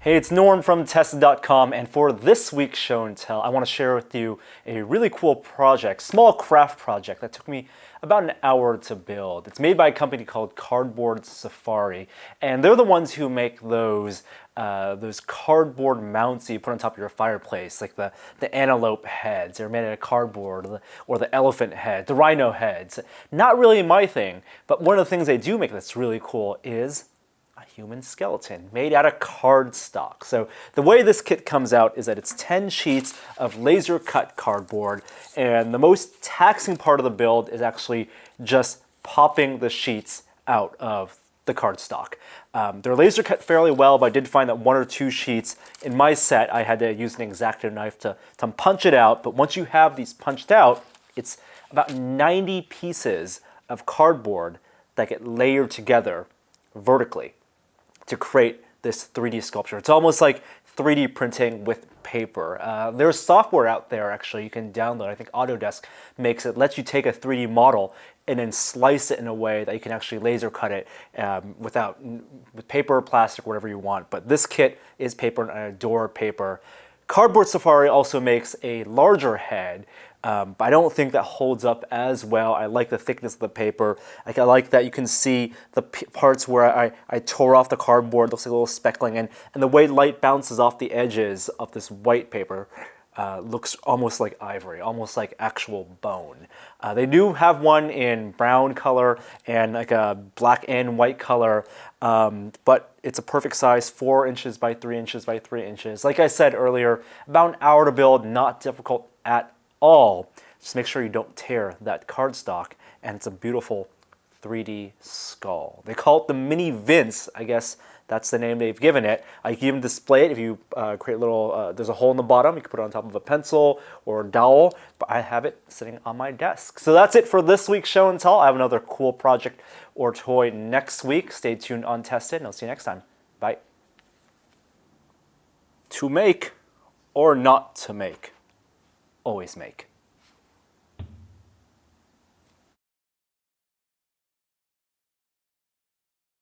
Hey, it's Norm from Tested.com, and for this week's show and tell, I want to share with you a really cool project, small craft project that took me about an hour to build. It's made by a company called Cardboard Safari, and they're the ones who make those cardboard mounts that you put on top of your fireplace, like the antelope heads. They're made out of cardboard, or the elephant head, the rhino heads. Not really my thing, but one of the things they do make that's really cool is a human skeleton made out of cardstock. So the way this kit comes out is that it's 10 sheets of laser cut cardboard, and the most taxing part of the build is actually just popping the sheets out of the cardstock. They're laser cut fairly well, but I did find that one or two sheets in my set I had to use an X-Acto knife to punch it out. But once you have these punched out, it's about 90 pieces of cardboard that get layered together vertically to create this 3D sculpture. It's almost like 3D printing with paper. There's software out there actually you can download. I think Autodesk makes it, lets you take a 3D model and then slice it in a way that you can actually laser cut it with paper, plastic, whatever you want. But this kit is paper, and I adore paper. Cardboard Safari also makes a larger head, but I don't think that holds up as well. I like the thickness of the paper. I like that you can see the parts where I tore off the cardboard. It looks like a little speckling, and the way light bounces off the edges of this white paper looks almost like ivory, almost like actual bone. They do have one in brown color and like a black and white color, but it's a perfect size, 4 inches by 3 inches by 3 inches. Like I said earlier, about an hour to build, not difficult at all. Just make sure you don't tear that cardstock, and it's a beautiful 3D skull. They call it the Mini Vince. I guess that's the name they've given it. You can even display it if you create a little, there's a hole in the bottom. You can put it on top of a pencil or a dowel, but I have it sitting on my desk. So that's it for this week's show and tell. I have another cool project or toy next week. Stay tuned on Tested, and I'll see you next time. Bye. To make or not to make, always make.